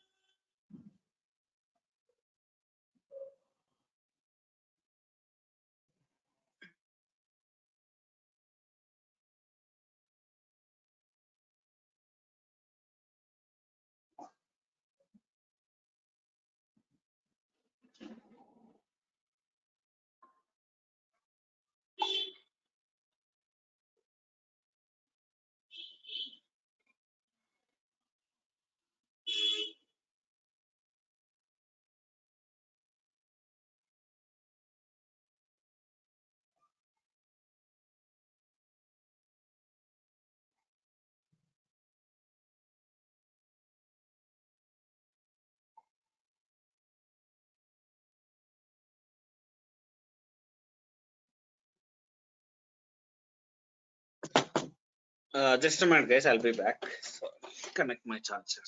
Just a minute, guys. I'll be back. So connect my charger.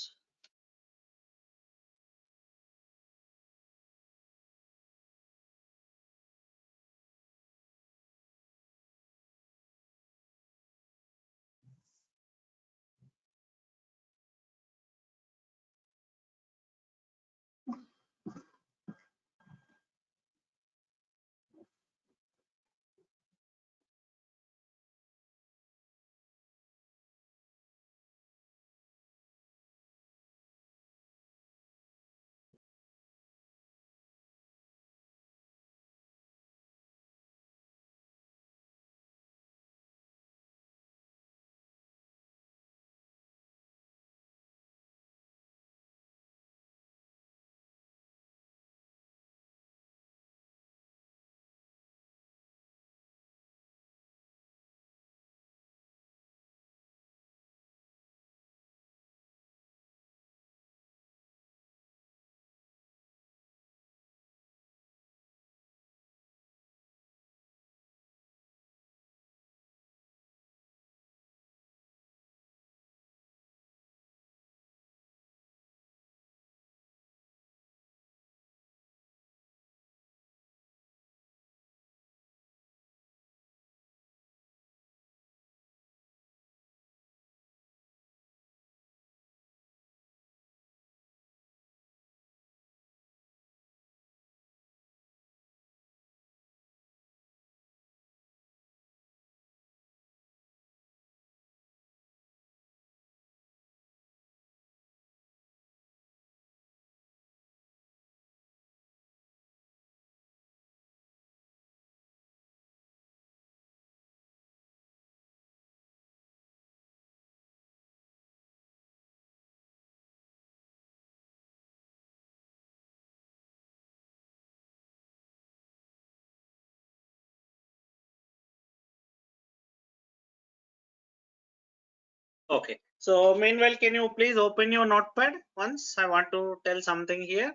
Okay. So meanwhile, can you please open your notepad once? I want to tell something here.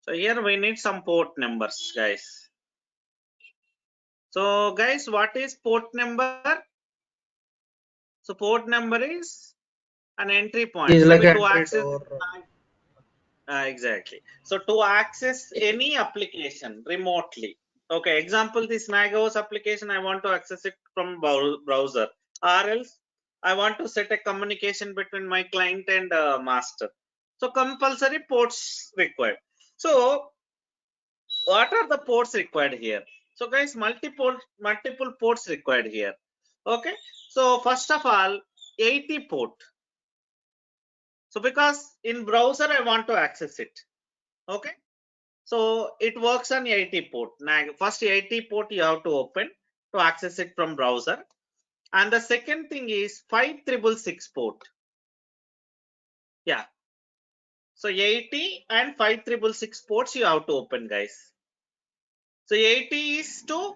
So here we need some port numbers, guys. So guys, what is port number? So port number is an entry point. Is So like we an to entry access door. exactly. So to access any application remotely. Okay, example, this Nagios application, I want to access it from browser, or else I want to set a communication between my client and master. So compulsory ports required. So what are the ports required here? So guys, multiple ports required here. Okay, so first of all, 80 port. So because in browser I want to access it. Okay, so it works on 80 port. Now first 80 port you have to open to access it from browser, and the second thing is 5666 port. Yeah, so 80 and 5666 ports you have to open, guys. So 80 is to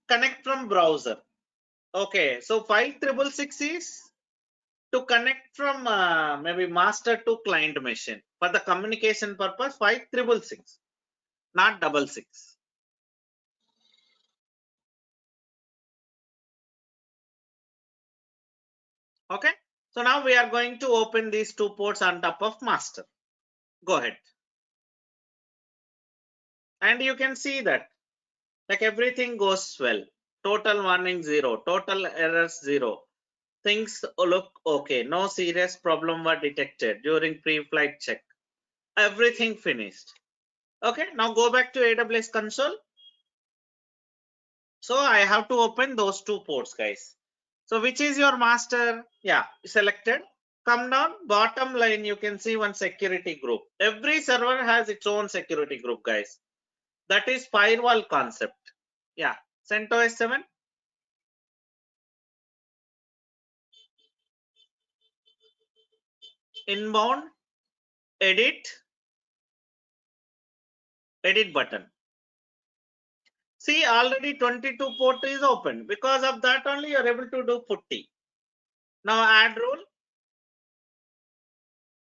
connect from browser. Okay, so 5666 is to connect from maybe master to client machine for the communication purpose. 5666, not 66. Okay, so now we are going to open these two ports on top of master. Go ahead, and you can see that like everything goes well. Total warning 0, total errors 0. Things look okay. No serious problem were detected during pre-flight check. Everything finished. Okay, now go back to AWS console. So I have to open those two ports, guys. So which is your master? Yeah, selected. Come down, bottom line, you can see one security group. Every server has its own security group, guys. That is firewall concept. Yeah, CentOS 7. Inbound, edit button. See, already 22 port is open. Because of that only you are able to do putty. Now add rule.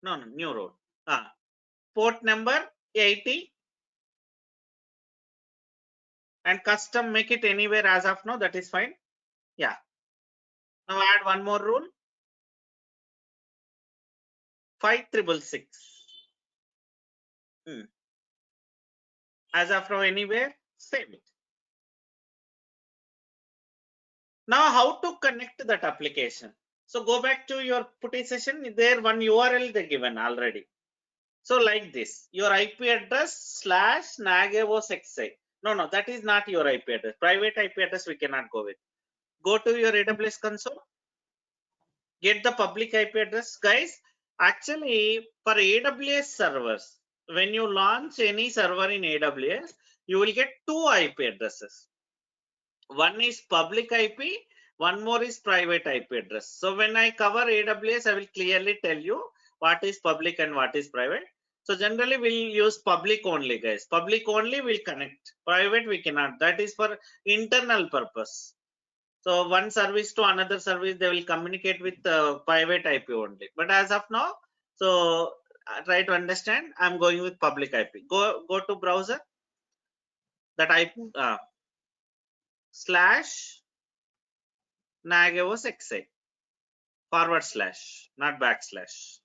No, new rule. Port number 80 and custom make it anywhere as of now. That is fine. Yeah. Now add one more rule. 5666. As of now anywhere, save it. Now how to connect that application? So go back to your putty session. There one URL they given already. So like this, your IP address / Nagios XI. No, that is not your IP address. Private IP address we cannot go with. Go to your AWS console. Get the public IP address, guys. Actually, for AWS servers, when you launch any server in AWS, you will get two IP addresses. One is public IP, one more is private IP address. So when I cover AWS, I will clearly tell you what is public and what is private. So generally we'll use public only, guys. Public only will connect. Private we cannot. That is for internal purpose. So one service to another service, they will communicate with private IP only. But as of now, so try to understand. I'm going with public IP. Go to browser. That IP / Nagios XI / not backslash.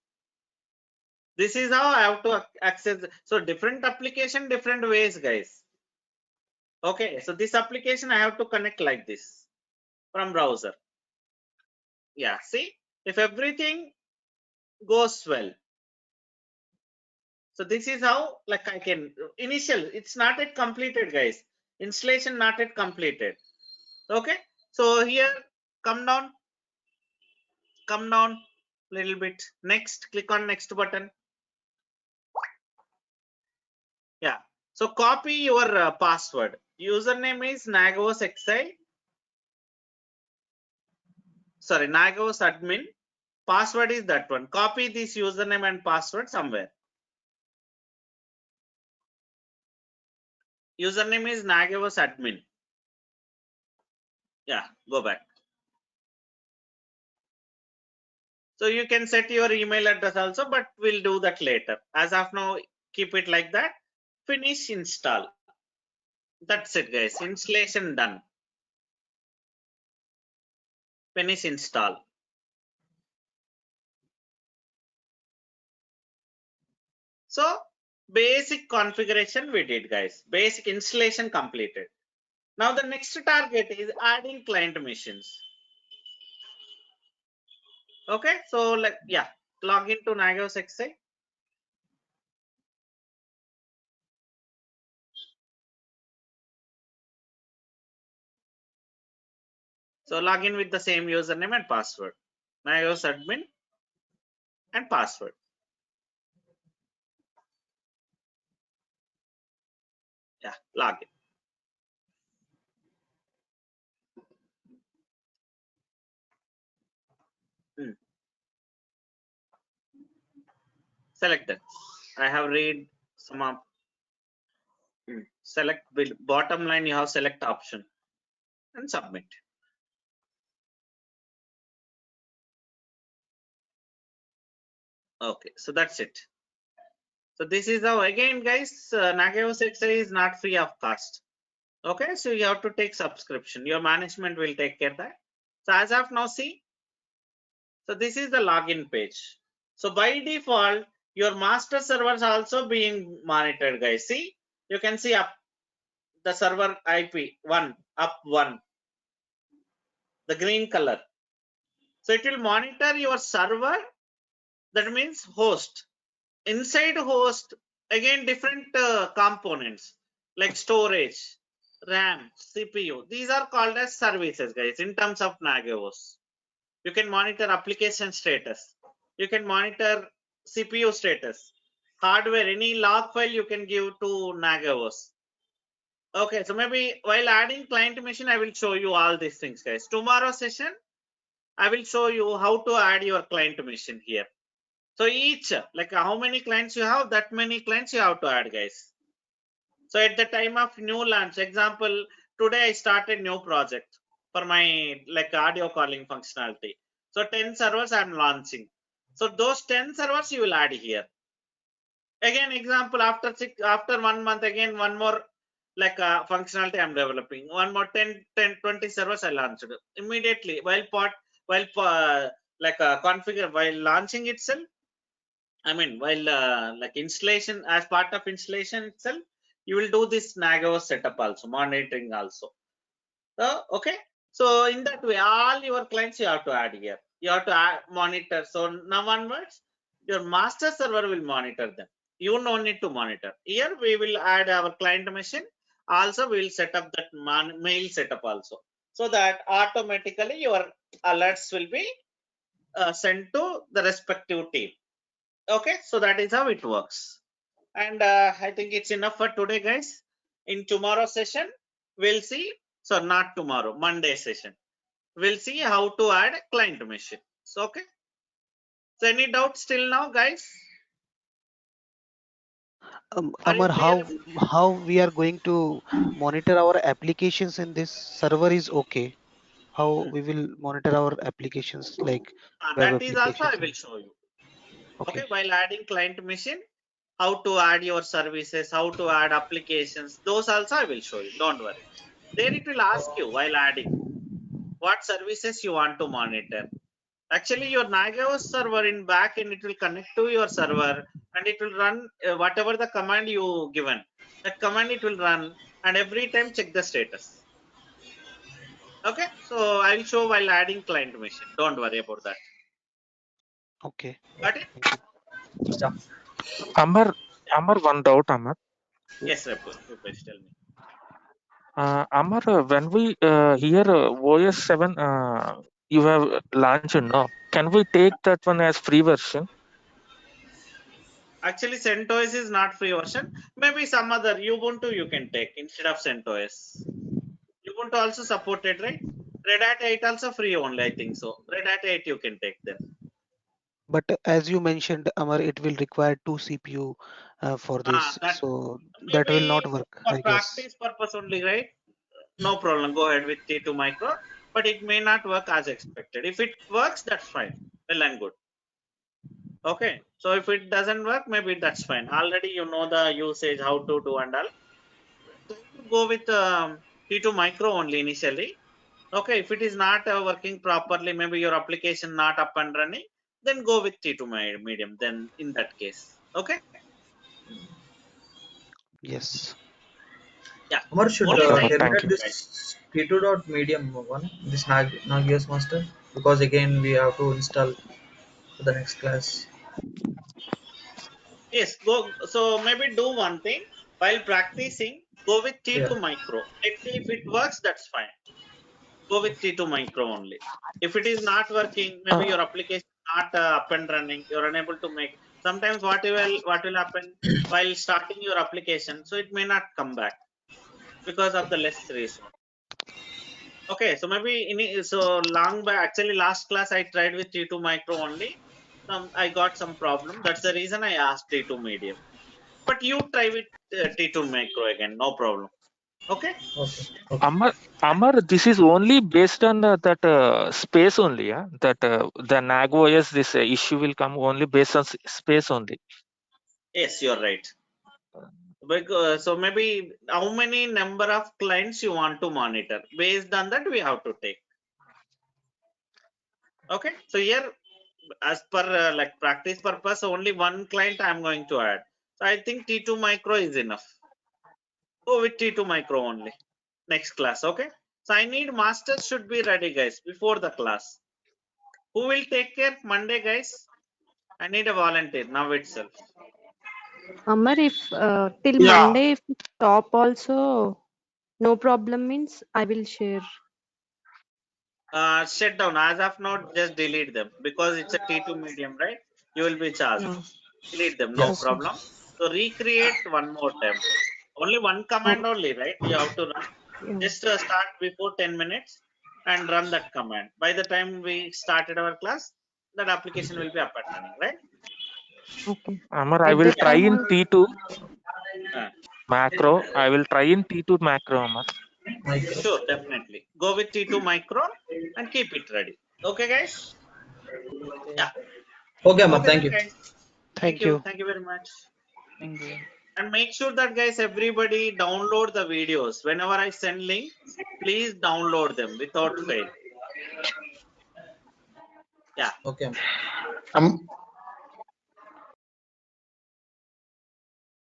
This is how I have to access. So different application, different ways, guys. Okay, so this application I have to connect like this from browser. Yeah, see, if everything goes well. So this is how like I can initial. It's not yet completed, guys. Installation not yet completed. Okay, so here come down little bit. Next, click on next button. Yeah, so copy your password. Username is Nagios XI. Sorry, Nagios admin. Password is that one. Copy this username and password somewhere. Username is Nagios admin. Yeah, go back. So you can set your email address also, but we'll do that later. As of now, keep it like that. Finish install. That's it, guys. Installation done. Finish install. So basic configuration we did, guys. Basic installation completed. Now the next target is adding client machines. Okay, so like yeah, log into Nagios XI. So log in with the same username and password. Nagios admin and password. Yeah, log in. Select that. I have read some of select bottom line. You have select option. and submit. Okay, so that's it. So this is how, again guys, Nagios Excel is not free of cost. Okay, so you have to take subscription. Your management will take care of that. So as of now, see, so this is the login page. So by default, your master servers also being monitored, guys. See, you can see up the server IP 1, up 1, the green color. So it will monitor your server, that means host. Inside host, again different components like storage, RAM, CPU. These are called as services, guys, in terms of Nagios. You can monitor application status. You can monitor CPU status. Hardware, any log file you can give to Nagios. Okay, so maybe while adding client machine, I will show you all these things, guys. Tomorrow session, I will show you how to add your client machine here. So each, like how many clients you have, that many clients you have to add, guys. So at the time of new launch, example, today I started new project for my like audio calling functionality. So 10 servers I'm launching. So those 10 servers you will add here. Again, example, after 1 month, again, one more like functionality I'm developing. One more 10, 20 servers I launched immediately while configure while launching itself. I mean, while like installation, as part of installation itself, you will do this Nagios setup also, monitoring also. So, okay. So in that way, all your clients you have to add here. You have to monitor. So now onwards, your master server will monitor them. You no need to monitor. Here we will add our client machine. Also, we will set up that mail setup also, so that automatically your alerts will be sent to the respective team. Okay, so that is how it works. And I think it's enough for today, guys. In tomorrow session, we'll see. So not tomorrow, Monday session. We'll see how to add a client machine. So, okay. So any doubts till now, guys? Are you Amar, clear? how we are going to monitor our applications in this server is okay. How we will monitor our applications like web That is also I applications? will show you. Okay, Okay, while adding client machine, how to add your services, how to add applications, those also I will show you. Don't worry. There it will ask you while adding what services you want to monitor. Actually, your Nagios server in backend, it will connect to your server and it will run whatever the command you given. That command it will run and every time check the status. Okay, so I will show while adding client machine. Don't worry about that. okay. Got it? Thank you. Yeah. Amar, one doubt, Amar. Yes, Rupesh, tell me. Amar, when we hear OS 7, you have launched, no? Can we take that one as free version? Actually, CentOS is not free version. Maybe some other Ubuntu you can take instead of CentOS. Ubuntu also supported, right? Red Hat 8 also free only, I think so. Red Hat 8 you can take them. But as you mentioned, Amar, it will require two CPU for this, That so that will not maybe work, for I guess. practice purpose only, right? No problem. Go ahead with T2 Micro, but it may not work as expected. If it works, that's fine. Well and good. Okay. So if it doesn't work, maybe that's fine. Already you know the usage, how to do and all. Try to go with T2 Micro only initially. Okay. If it is not working properly, maybe your application not up and running, then go with T2 Medium. Then in that case, okay. Yes. Yeah. Amar should Only Okay, Amar, time thank terminate you. guys. this T2 dot medium one, this Nagios master, because again we have to install for the next class. Yes, go. So maybe do one thing while practicing. Go with Yeah. T2 Micro. Let's see if it works. That's fine. Go with T2 Micro only. If it is not working, maybe Uh, your application not up and running. You're unable to make. Sometimes what will happen while starting your application? So it may not come back because of the less resource. Okay, so maybe so long back. Actually, last class I tried with T2 Micro only. I got some problem. That's the reason I asked T2 Medium. But you try with T2 Micro again, no problem. Okay. Amar, this is only based on that space only, yeah? That the Nagios, this issue will come only based on space only. Yes, you're right. Because, so maybe how many number of clients you want to monitor, based on that we have to take. Okay, so here as per like practice purpose, only one client I'm going to add. So I think T2 micro is enough. Go with T2 micro only. Next class. Okay, so I need masters should be ready, guys, before the class. Who will take care Monday, guys? I need a volunteer now itself. Amar, if till Yeah. Monday, if you stop also, no problem means I will share. Shut down as of now, just delete them because it's a T2 medium, right? You will be charged. Yeah. Delete them, no Yes. Okay. problem. So recreate one more time. Only one command Okay. only, right? You have to run. Yeah. Just start before 10 minutes and run that command. By the time we started our class, that application will be up and running, right? Okay. Amar, I At will that try time, in T2 Uh, macro. I will try in T2 macro, Amar. Micro. sure, definitely. Go with T2 micro and keep it ready. Okay, guys? Yeah. Okay, Amar. Okay, Thank then, you. guys. Thank Thank you. you. Thank you very much. Thank you. And make sure that, guys, everybody download the videos. Whenever I send link, please download them without fail. Yeah. Okay. Um,